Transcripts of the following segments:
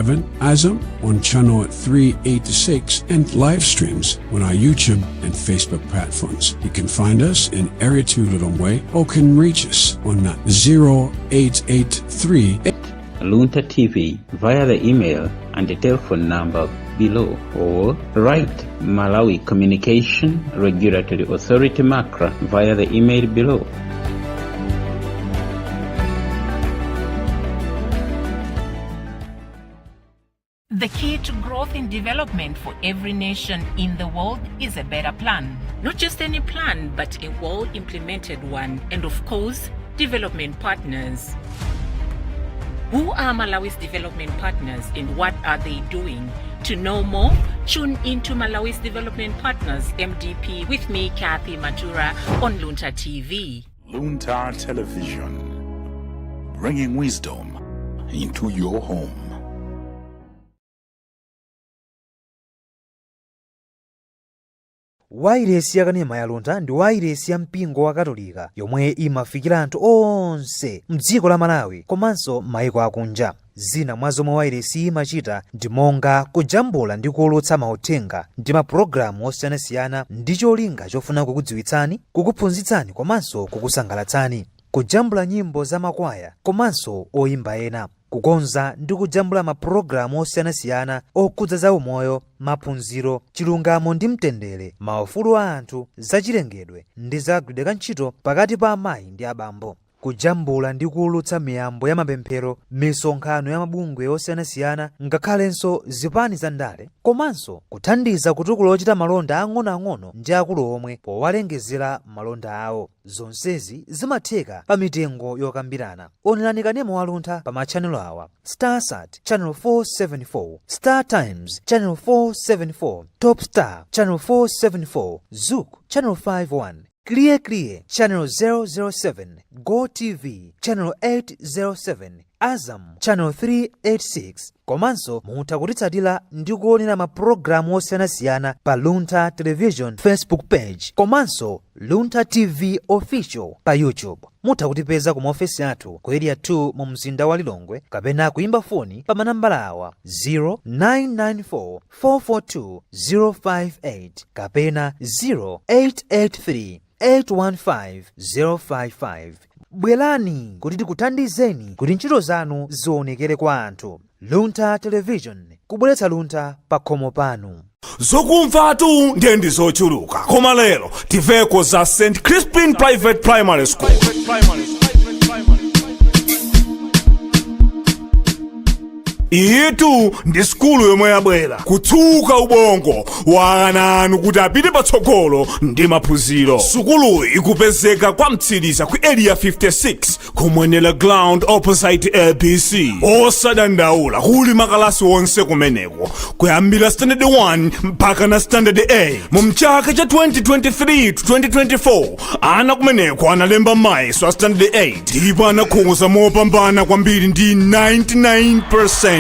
11, Azam on channel 386, and live streams on our YouTube and Facebook platforms. You can find us in Area 2 Lilongwe or can reach us on 0883 Luntha TV via the email and the telephone number below, or write Malawi Communication Regulatory Authority MACRA via the email below. The key to growth and development for every nation in the world is a better plan. Not just any plan, but a well-implemented one. And of course, development partners. Who are Malawi's development partners and what are they doing? To know more, tune into Malawi's Development Partners MDP with me, Kathy Matura, on Luntha TV. Luntha Television, bringing wisdom into your home. Wairesi yakanema ya Luntha ndi wairesi ya mpingo wa Katolika yomwe imafikira anthu onse mdziko la Malawi komanso maiko akunja. Zina mwa zomwe wairesi imachita ndi monga kujambula ndi kuwulutsa mauthenga ndi mapulogalamu osiyanasiyana ndi cholinga chofuna kukudziwitsani, kukuphunzitsani komanso kukusangalatsani, kujambula nyimbo za makwaya komanso oyimba ena, kukonza ndi kujambula mapulogalamu osiyanasiyana okhudza za umoyo, maphunziro, chilungamo ndi mtendere, maufulu a anthu, zachilengedwe ndi zagwidwe ka ntchito pakati pa amayi ndi abambo, kujambula ndi kuwulutsa miyambo ya mapemphero, misonkhano ya mabungwe osiyanasiyana ngakhalenso zipani za ndale, komanso kuthandiza kutukula ochita malonda ang'onoang'ono ndi akulu omwe powalengezera malonda awo. Zonsezi zimatheka pa mitengo yokambirana. Onelani kanema wa Luntha pa matchanelo awa: StarSat channel 474, Star Times channel 474, Top Star channel 474, Zouk channel 51, Clear channel 007, Go TV channel 807, Azam channel 386. Komanso mutha kutitsatira ndi kuonera mapulogalamu osiyanasiyana pa Luntha Television Facebook page komanso Luntha TV Official pa YouTube. Mutha kutipeza ku maofesi athu ku area 2 mu mzinda wa Lilongwe kapena kuimba foni pa manambala awa 0994 442 058 kapena 0883 815 055. Bwerani kuti tikuthandizeni kuti ntchito zanu zionekere kwa anthu. Luntha Television, kubweretsa Luntha pa khomo panu. Zokumvatu ndi zochuluka, koma lero tiveko za St. Crispin Private Primary School. Iyetu ndi skulu yomwe yabwera kutsuka ubongo wa ana anu kuti apite patsogolo ndi maphunziro. Sukuluyi ikupezeka kwa Mtsiriza ku area 56 kumwenera ground opposite LBC. Osadandaula kuli makalasi wonse kumeneko kuyambira standard 1 mpaka na standard A. Mu mchaka cha 2023 to 2024 ana kumeneko analemba mayeso a standard 8 ndipo anakhongoza mopambana kwambiri ndi 99%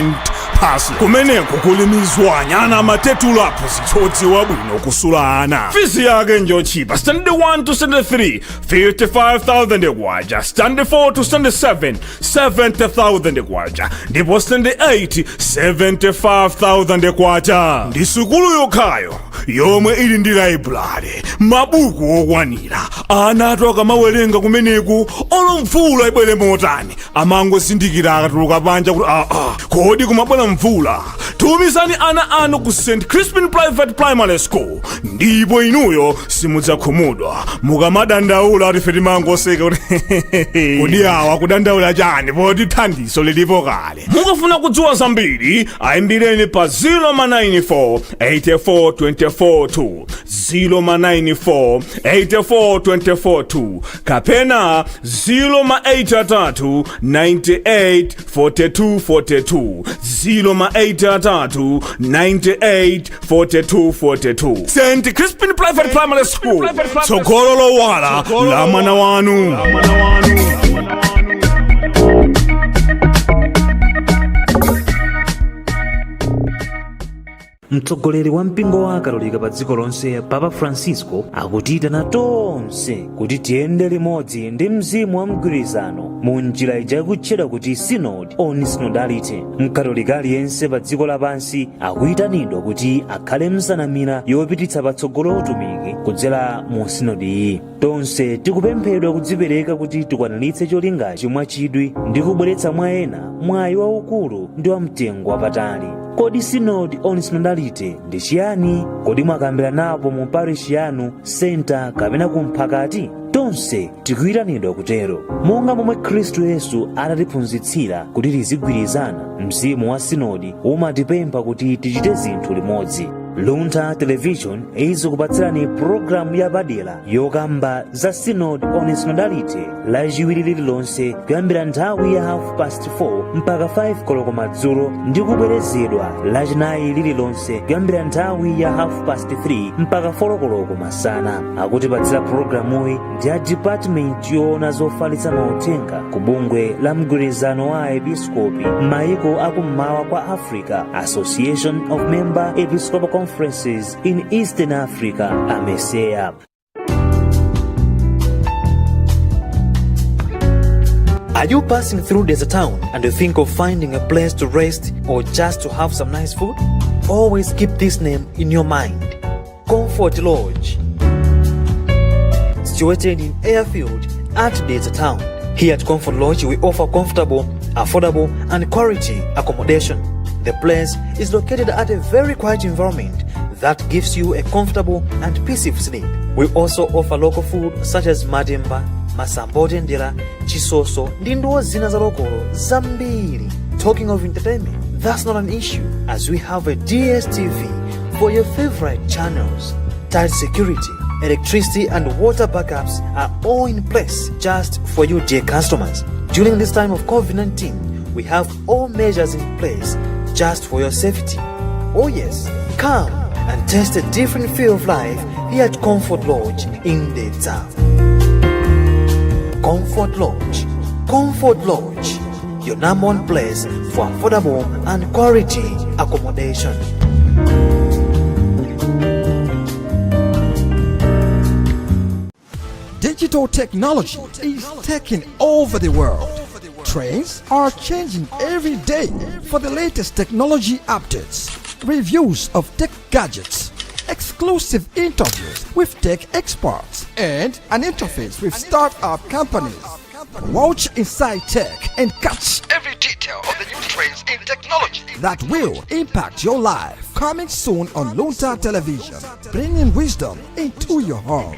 pasi. Kumeneko kuli mizwanya ana amatetulapo zitsotsi wabwino kusula ana. Fizi yake njochipa: standard 1 to standard 3 55,000 kwacha, standard 4 to standard 7 70,000 kwacha, ndipo standard 8 75,000 kwacha. Ndi sukulu yokhayo yomwe ili ndi library, mabuku okwanira. Ana atoka mawerenga kumeneku olomvula ibwere motani amangozindikira akatuluka panja kuti kodi kumabwera mvula. Tumizani ana anu ku St. Crispin Private Primary School ndipo inuyo simudzakhumudwa. Mukamadandaula kuti feti mangoseka kuti kodi awa kudandaula chani poti thandizo lilipo kale. Mukafuna kudziwa zambiri ayimbireni pa 094 84 24 2, 094 84 24 2 kapena 083 98 42 42, 083 98 42 42. St. Crispin Private Primary School, tsogolo lowala la mwana wanu. mtsogoleri wa mpingo wa akatolika pa dziko lonse Papa Francisco akutiyitana tonse kuti tiyende limodzi ndi mzimu wa mgwirizano mu njira ija yakutchedwa kuti Synod on Synodality. Mkatolika aliyense pa dziko lapansi akuyitanidwa kuti akhale msanamira yopititsa patsogolo utumiki kudzera mu sinodi iyi. Tonse tikupemphedwa kudzipereka kuti tikwaniritse cholingachi mwachidwi ndi kubweretsa mwa ena mwayi waukulu ndi wa mtengo wapatali. Kodi Synod on Synodality ndi chiyani? Kodi mwakambira napo mu parish yanu, center kapena kumphakati? Tonse tikuyitanidwa kutero. Monga momwe Khristu Yesu anatiphunzitsira kuti tizigwirizana, mzimu wa sinodi umatipempha kuti tichite zinthu limodzi. Luntha Television izikupatsirani programu yapadera yokamba za Synod on Synodality lachiwiri lililonse kuyambira nthawi ya 4:30 mpaka 5 koloko madzulo ndi kubwerezedwa lachinayi lililonse kuyambira nthawi ya 3:30 mpaka 4 koloko masana. Akutipatsira programuyi ndi a department yoona zofalitsa mauthenga ku bungwe la mgwirizano wa episkopi m'mayiko akummawa kwa Africa, Association of Member Episcopal Conferences in Eastern Africa, AMESEA. Are you passing through Desert Town and you think of finding a place to rest or just to have some nice food? Always keep this name in your mind: Comfort Lodge. Situated in Airfield at Desert Town. Here at Comfort Lodge, we offer comfortable, affordable, and quality accommodation. The place is located at a very quiet environment that gives you a comfortable and peaceful sleep. We also offer local food such as madimba, masambote ndera, chisoso, ndi ndo zina za lokolo zambiri. Talking of entertainment, that's not an issue as we have a DSTV for your favorite channels. Tight security, electricity and water backups are all in place just for you dear customers. During this time of COVID-19, we have all measures in place just for your safety. Oh yes, come and taste a different feel of life here at Comfort Lodge in the town. Comfort Lodge. Comfort Lodge, your number one place for affordable and quality accommodation. Digital technology is taking over the world. Trends are changing every day. For the latest technology updates, reviews of tech gadgets, exclusive interviews with tech experts, and an interface with startup companies. Watch Inside Tech and catch every detail of the new trends in technology that will impact your life. Coming soon on Luntha Television, bringing wisdom into your home.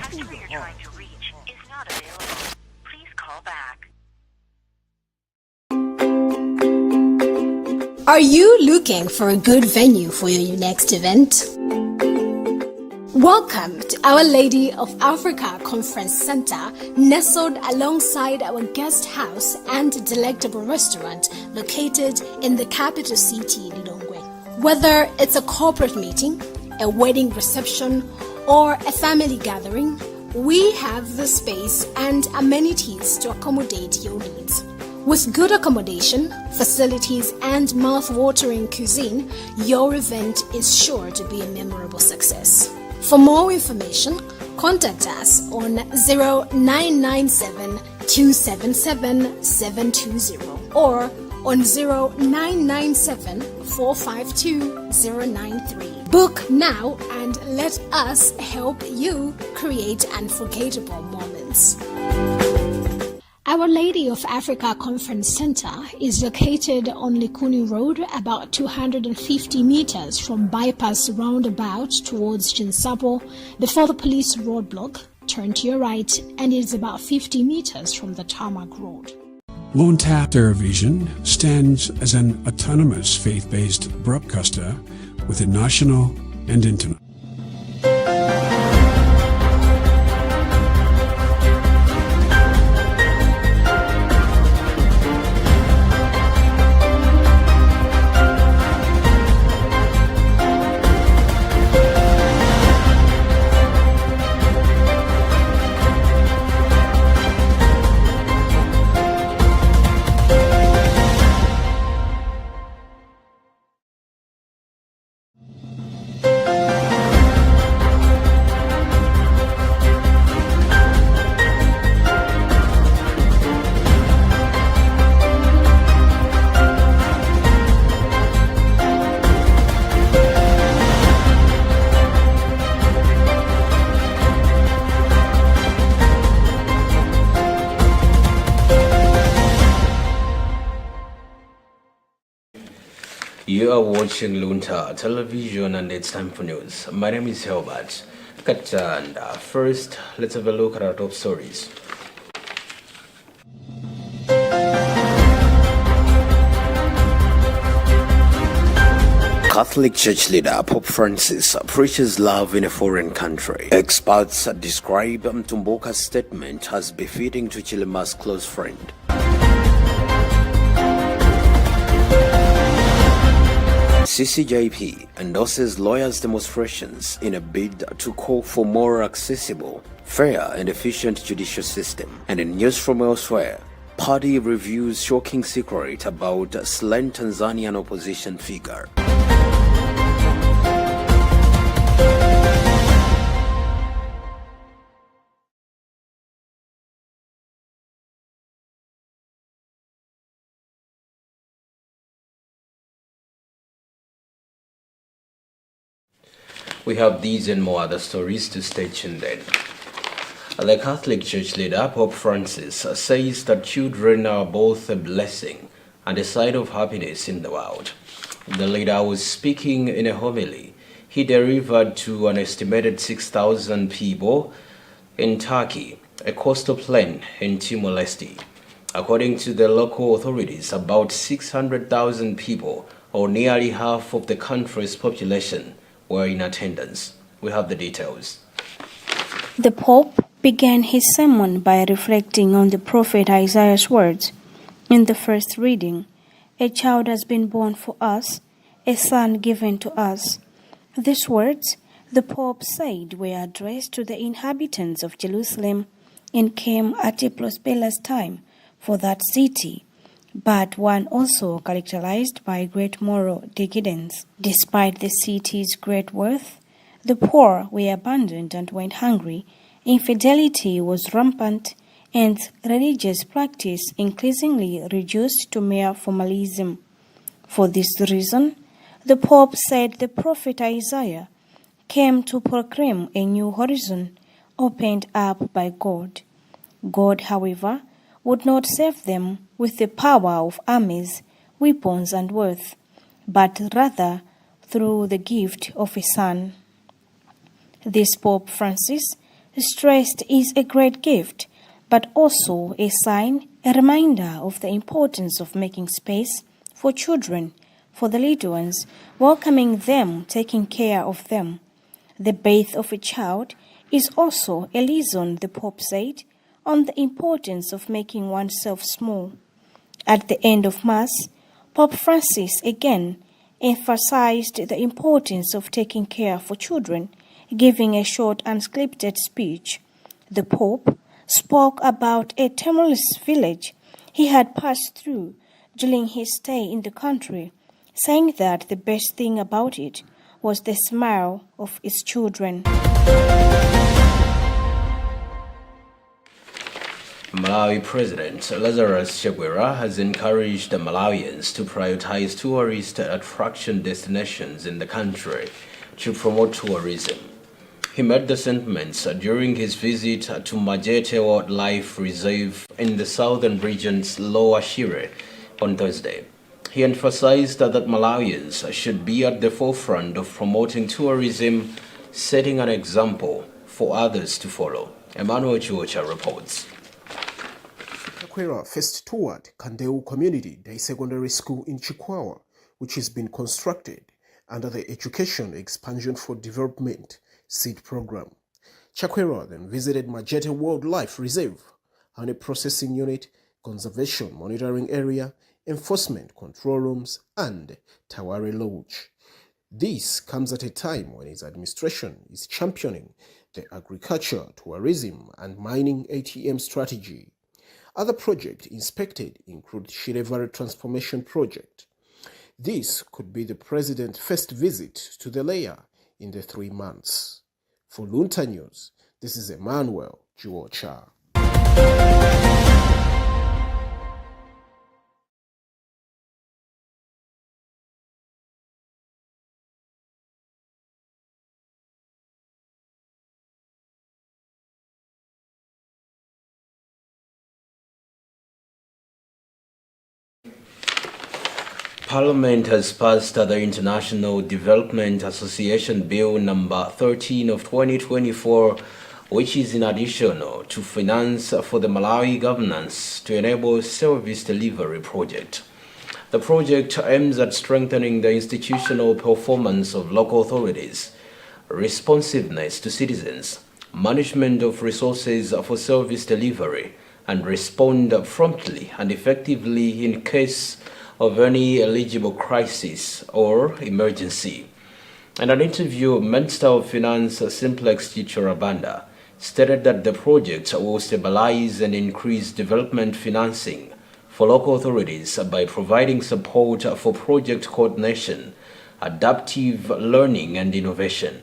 Are you looking for a good venue for your next event? Welcome to Our Lady of Africa Conference Center, nestled alongside our guest house and delectable restaurant located in the capital city, Lilongwe. Whether it's a corporate meeting, a wedding reception, or a family gathering, we have the space and amenities to accommodate your needs. With good accommodation, facilities, and mouth-watering cuisine, your event is sure to be a memorable success. For more information, contact us on 0997 277 720 or on 0997 452 093. Book now and let us help you create unforgettable moments. Our Lady of Africa Conference Center is located on Likuni Road, about 250 meters from Bypass Roundabout towards Chinsapo, before the police roadblock. Turn to your right and it is about 50 meters from the tarmac road. Luntha Television stands as an autonomous faith-based broadcaster with a national and international. You are watching Luntha television and it's time for news. My name is Helbert. And first, let's have a look at our top stories. Catholic Church leader Pope Francis preaches love in a foreign country. Experts describe Mtumbuka's statement as befitting to Chilema's close friend. CCJP endorses lawyers' demonstrations in a bid to call for more accessible, fair and efficient judicial system. And in news from elsewhere, party reviews shocking secret about slain Tanzanian opposition figure. We have these and more other stories to stay tuned in. The Catholic Church leader, Pope Francis, says that children are both a blessing and a sign of happiness in the world. The leader was speaking in a homily he delivered to an estimated 6,000 people in Turkey, a coastal plain in Timor-Leste. According to the local authorities, about 600,000 people, or nearly half of the country's population, were in attendance. We have the details. The Pope began his sermon by reflecting on the prophet Isaiah's words. In the first reading, "A child has been born for us, a son given to us." These words, the Pope said, were addressed to the inhabitants of Jerusalem and came at a prosperous time for that city, but one also characterized by great moral decadence. Despite the city's great wealth, the poor were abandoned and went hungry, infidelity was rampant, and religious practice increasingly reduced to mere formalism. For this reason, the Pope said the prophet Isaiah came to proclaim a new horizon opened up by God. God, however, would not save them with the power of armies, weapons, and wealth, but rather through the gift of a son. This Pope Francis stressed is a great gift, but also a sign, a reminder of the importance of making space for children, for the little ones, welcoming them, taking care of them. The birth of a child is also a lesson, the Pope said, on the importance of making oneself small. At the end of Mass, Pope Francis again emphasized the importance of taking care for children, giving a short unscripted speech. The Pope spoke about a Timorese village he had passed through during his stay in the country, saying that the best thing about it was the smile of its children. Malawi President Lazarus Chakwera has encouraged the Malawians to prioritize tourist attraction destinations in the country to promote tourism. He made the sentiments during his visit to Majete Wildlife Reserve in the southern region's Lower Shire on Thursday. He emphasized that Malawians should be at the forefront of promoting tourism, setting an example for others to follow. Emmanuel Chuocha reports. Chakwera first toured Kandeu Community Day Secondary School in Chikwawa, which has been constructed under the Education Expansion for Development seed program. Chakwera then visited Majete Wildlife Reserve, honey processing unit, conservation monitoring area, enforcement control rooms, and Taware Lodge. This comes at a time when his administration is championing the agriculture, tourism, and mining ATM strategy. Other projects inspected include Shirevare Transformation Project. This could be the president's first visit to the layer in the 3 months. For Luntha News, this is Emmanuel Juocha. Parliament has passed the International Development Association Bill number 13 of 2024, which is in addition to finance for the Malawi governance to enable service delivery project. The project aims at strengthening the institutional performance of local authorities, responsiveness to citizens, management of resources for service delivery, and respond promptly and effectively in case of any eligible crisis or emergency. In an interview, Minister of Finance Simplex Chichorabanda stated that the project will stabilize and increase development financing for local authorities by providing support for project coordination, adaptive learning, and innovation.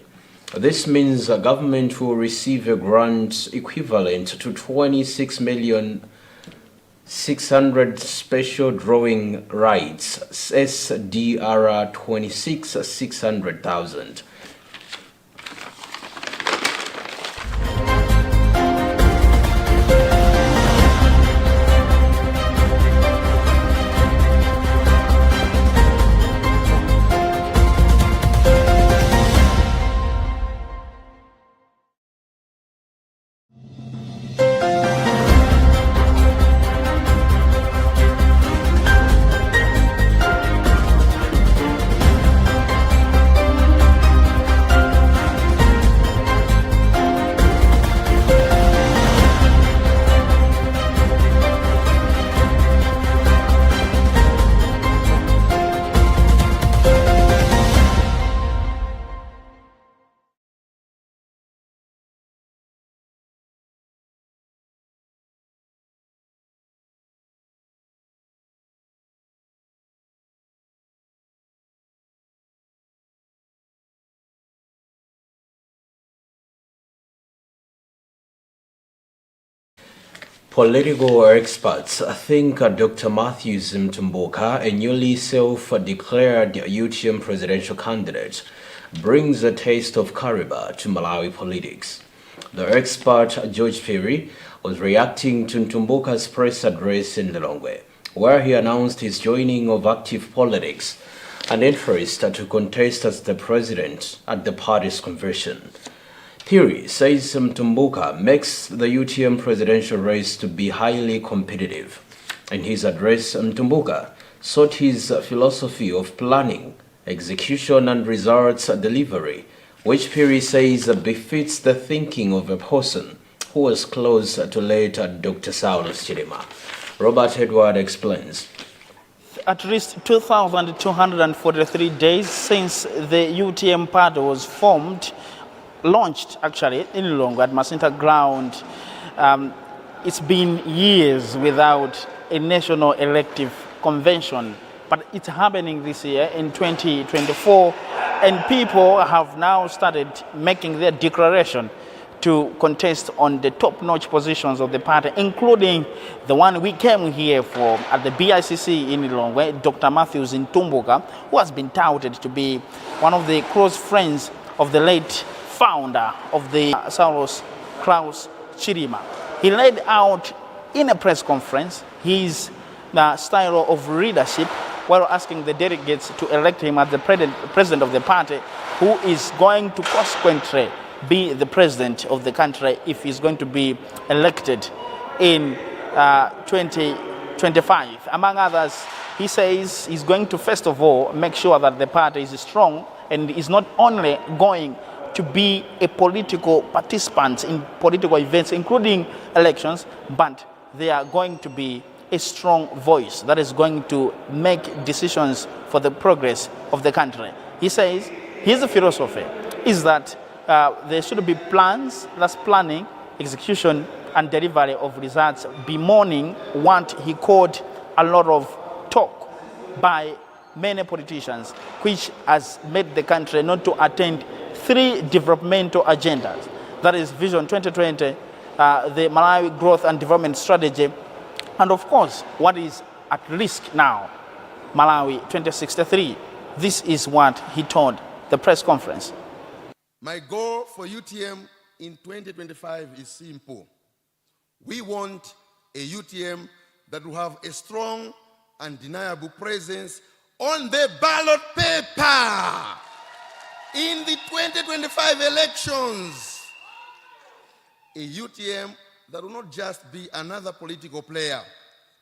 This means the government will receive a grant equivalent to 26,600,000 special drawing rights, SDR 26,600,000. Political experts think Dr. Matthews Mtumbuka, a newly self-declared UTM presidential candidate, brings a taste of Kariba to Malawi politics. The expert, George Perry, was reacting to Mtumbuka's press address in Lilongwe, where he announced his joining of active politics and interest to contest as the president at the party's convention. Perry says Mtumbuka makes the UTM presidential race to be highly competitive. In his address, Mtumbuka sought his philosophy of planning, execution, and results delivery, which Perry says befits the thinking of a person who was close to late Dr. Saulus Chilima. Robert Edward explains. At least 2,243 days since the UTM party was formed, launched actually in Lilongwe at Masinta ground. It's been years without a national elective convention, but it's happening this year in 2024, and people have now started making their declaration to contest on the top-notch positions of the party, including the one we came here for at the BICC in Lilongwe, Dr. Matthews Mtumbuka, who has been touted to be one of the close friends of the late founder of the Saulus Klaus Chilima. He laid out in a press conference his style of leadership while asking the delegates to elect him as the president of the party, who is going to consequently be the president of the country if he's going to be elected in 2025. Among others, he says he's going to first of all make sure that the party is strong and is not only going to be a political participant in political events, including elections, but they are going to be a strong voice that is going to make decisions for the progress of the country. He says his philosophy is that there should be plans, that's planning, execution, and delivery of results, bemoaning what he called a lot of talk by many politicians, which has made the country not to attend 3 developmental agendas. That is Vision 2020, the Malawi Growth and Development Strategy, and of course, what is at risk now, Malawi 2063. This is what he told the press conference. My goal for UTM in 2025 is simple. We want a UTM that will have a strong, undeniable presence on the ballot paper in the 2025 elections. A UTM that will not just be another political player,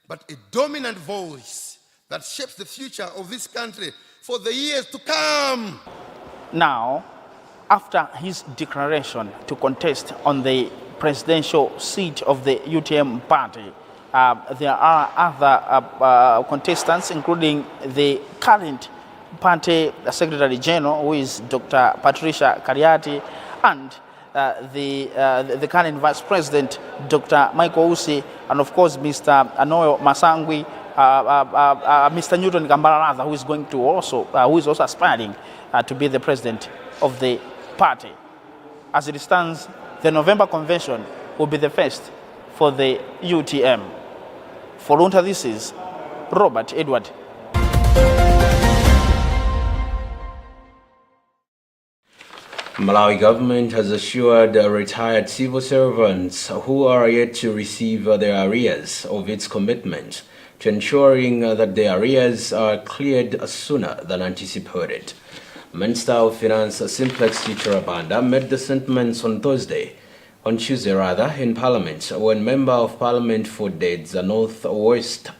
but a dominant voice that shapes the future of this country for the years to come. Now, after his declaration to contest on the presidential seat of the UTM party, there are other contestants, including the current party Secretary General, who is Dr. Patricia Kariati, and the current Vice President, Dr. Michael Usi, and of course Mr. Anoyo Masangwi, Mr. Newton Gambararaza, who is also aspiring to be the president of the party. As it stands, the November convention will be the first for the UTM. For Luntha, this is Robert Edward. Malawi government has assured retired civil servants who are yet to receive their arrears of its commitment to ensuring that their arrears are cleared sooner than anticipated. Minister of Finance Simplex Chichirabanda made the sentiments on Tuesday, in Parliament, when Member of Parliament for Dedza North West,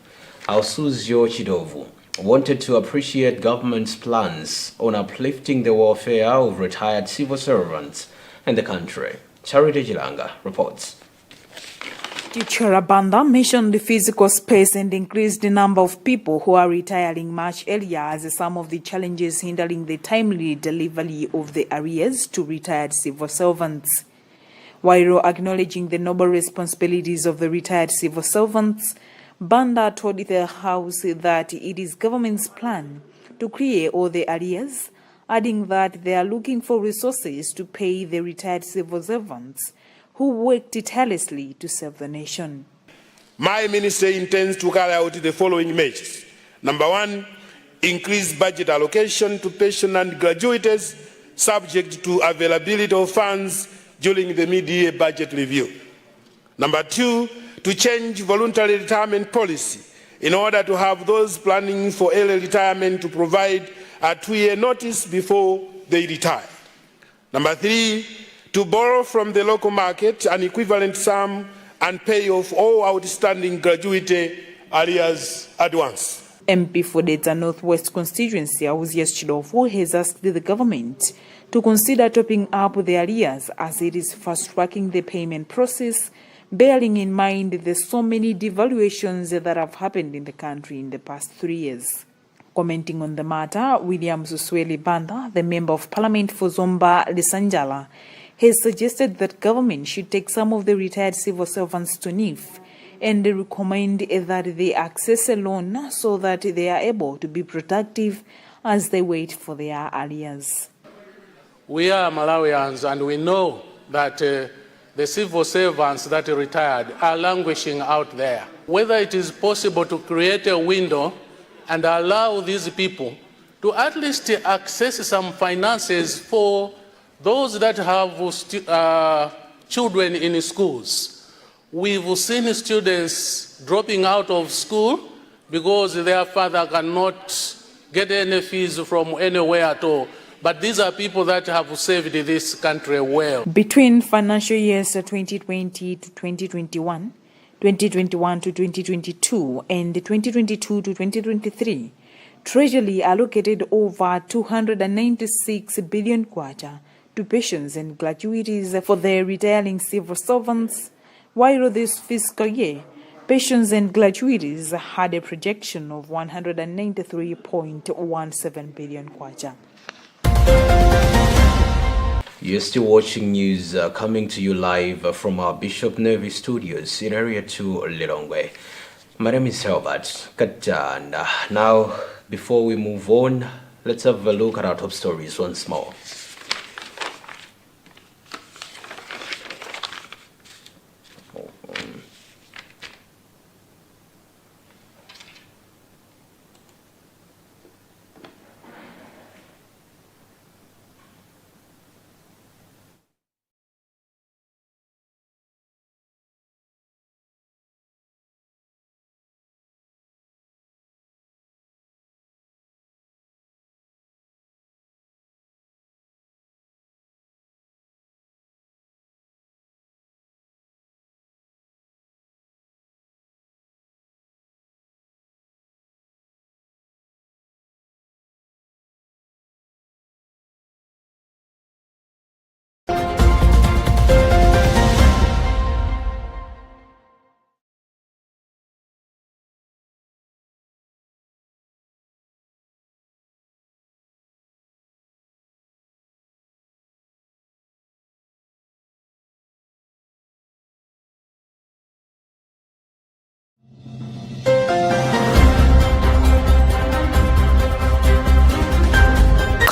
Ausuzio Chidovu, wanted to appreciate government's plans on uplifting the welfare of retired civil servants in the country. Charity Jilanga reports. Chichirabanda mentioned the physical space and increased the number of people who are retiring much earlier as some of the challenges hindering the timely delivery of the arrears to retired civil servants. While acknowledging the noble responsibilities of the retired civil servants, Banda told the House that it is government's plan to clear all the arrears, adding that they are looking for resources to pay the retired civil servants who worked tirelessly to serve the nation. My ministry intends to carry out the following measures. Number one, increase budget allocation to pension and gratuities subject to availability of funds during the mid-year budget review. Number two, to change voluntary retirement policy in order to have those planning for early retirement to provide a 2-year notice before they retire. Number three, to borrow from the local market an equivalent sum and pay off all outstanding gratuity arrears at once. MP for Dedza Northwest constituency, Auzias Chidovu, has asked the government to consider topping up the arrears as it is fast-tracking the payment process, bearing in mind the so many devaluations that have happened in the country in the past 3 years. Commenting on the matter, William Susweli Banda, the Member of Parliament for Zomba Lisanjala, has suggested that government should take some of the retired civil servants to NIF and recommend that they access a loan so that they are able to be productive as they wait for their arrears. We are Malawians and we know that the civil servants that are retired are languishing out there. Whether it is possible to create a window and allow these people to at least access some finances for those that have children in schools. We've seen students dropping out of school because their father cannot get any fees from anywhere at all. But these are people that have saved this country well. Between financial years 2020 to 2021, 2021 to 2022, and 2022 to 2023, Treasury allocated over 296 billion kwacha to pensions and gratuities for their retiring civil servants, while this fiscal year, pensions and gratuities had a projection of 193.17 billion kwacha. You're still watching news coming to you live from our Bishop Navy studios in Area 2 Lilongwe. My name is Herbert Katjanda. Now, before we move on, let's have a look at our top stories once more.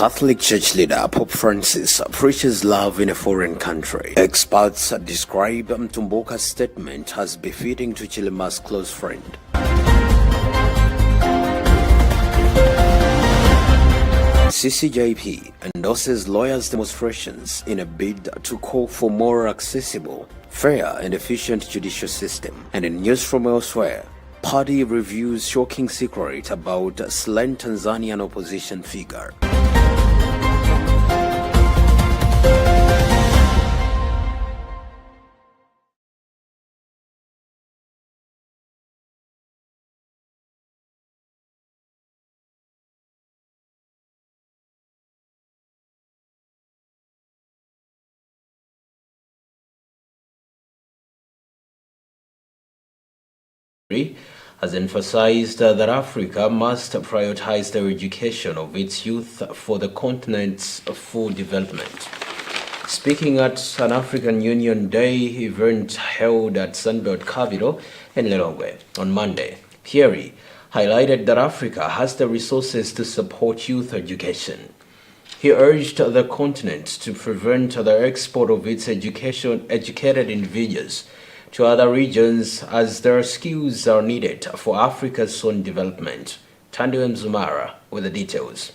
Catholic Church leader Pope Francis preaches love in a foreign country. Experts describe Mtumbuka's statement as befitting to Chilema's close friend. CCJP endorses lawyers' demonstrations in a bid to call for more accessible, fair and efficient judicial system. And in news from elsewhere, party reviews shocking secret about slain Tanzanian opposition figure. Has emphasized that Africa must prioritize the education of its youth for the continent's full development. Speaking at an African Union Day event held at Sunbelt Capital in Lilongwe on Monday, Pierre highlighted that Africa has the resources to support youth education. He urged the continent to prevent the export of its educated individuals to other regions as their skills are needed for Africa's own development. Tandiwe Mzumara with the details.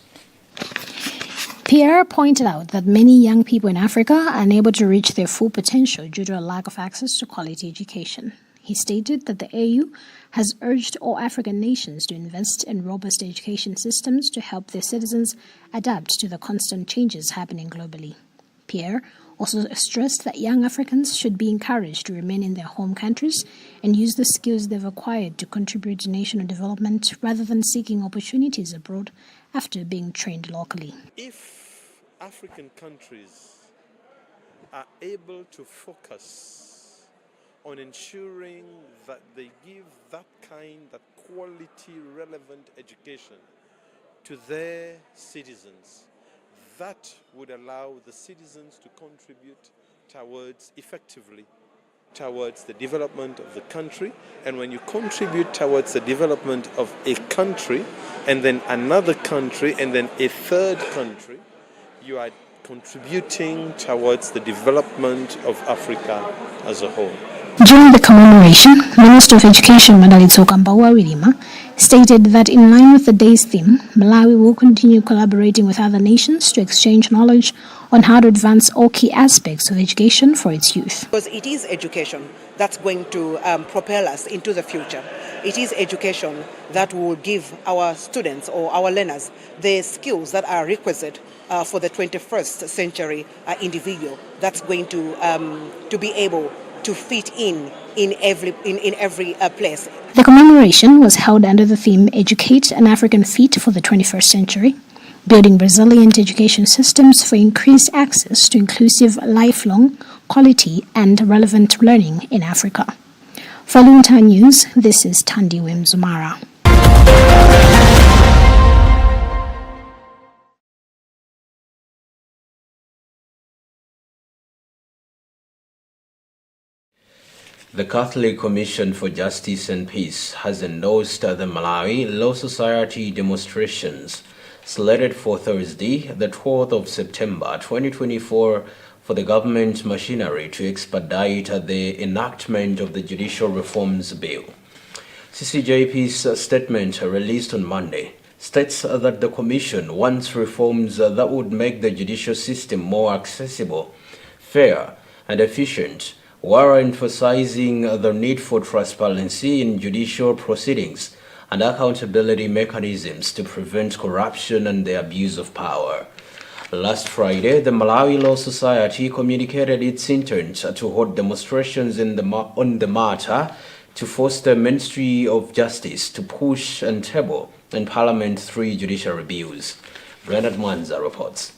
Pierre pointed out that many young people in Africa are unable to reach their full potential due to a lack of access to quality education. He stated that the AU has urged all African nations to invest in robust education systems to help their citizens adapt to the constant changes happening globally. Pierre also stressed that young Africans should be encouraged to remain in their home countries and use the skills they've acquired to contribute to national development rather than seeking opportunities abroad after being trained locally. If African countries are able to focus on ensuring that they give that quality, relevant education to their citizens, that would allow the citizens to contribute effectively towards the development of the country. And when you contribute towards the development of a country, and then another country, and then a third country, you are contributing towards the development of Africa as a whole. During the commemoration, Minister of Education Madalitso Kambawa Wilima stated that in line with the day's theme, Malawi will continue collaborating with other nations to exchange knowledge on how to advance all key aspects of education for its youth. Because it is education that's going to propel us into the future. It is education that will give our students or our learners the skills that are requisite for the 21st century individual that's going to be able to fit in every place. The commemoration was held under the theme Educate an African Fit for the 21st Century, building resilient education systems for increased access to inclusive, lifelong, quality and relevant learning in Africa. For Luntha News, this is Tandiwe Mzumara. The Catholic Commission for Justice and Peace has endorsed the Malawi Law Society demonstrations slated for Thursday, the 12th of September 2024, for the government machinery to expedite the enactment of the Judicial Reforms Bill. CCJP's statement released on Monday states that the Commission wants reforms that would make the judicial system more accessible, fair, and efficient, while emphasizing the need for transparency in judicial proceedings and accountability mechanisms to prevent corruption and the abuse of power. Last Friday, the Malawi Law Society communicated its intent to hold demonstrations on the matter to force the Ministry of Justice to push and table in Parliament 3 judicial bills. Bernard Mwanza reports.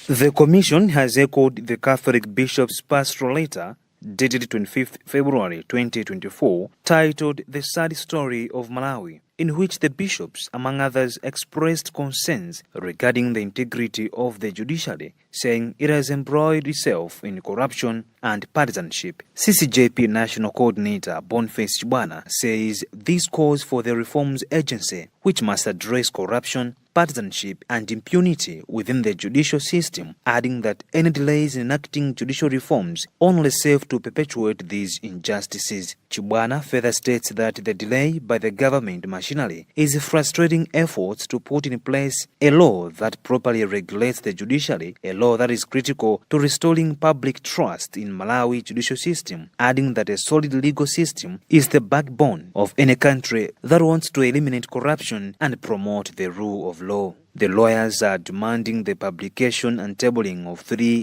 The Commission has echoed the Catholic Bishop's pastoral letter dated 25th February 2024, titled The Sad Story of Malawi, in which the bishops, among others, expressed concerns regarding the integrity of the judiciary, saying it has embroiled itself in corruption and partisanship. CCJP National Coordinator Boniface Chibwana says this calls for the Reforms Agency, which must address corruption partisanship and impunity within the judicial system, adding that any delays in enacting judicial reforms only serve to perpetuate these injustices. Chibwana further states that the delay by the government machinery is frustrating efforts to put in place a law that properly regulates the judiciary, a law that is critical to restoring public trust in Malawi judicial system, adding that a solid legal system is the backbone of any country that wants to eliminate corruption and promote the rule of law. The lawyers are demanding the publication and tabling of 3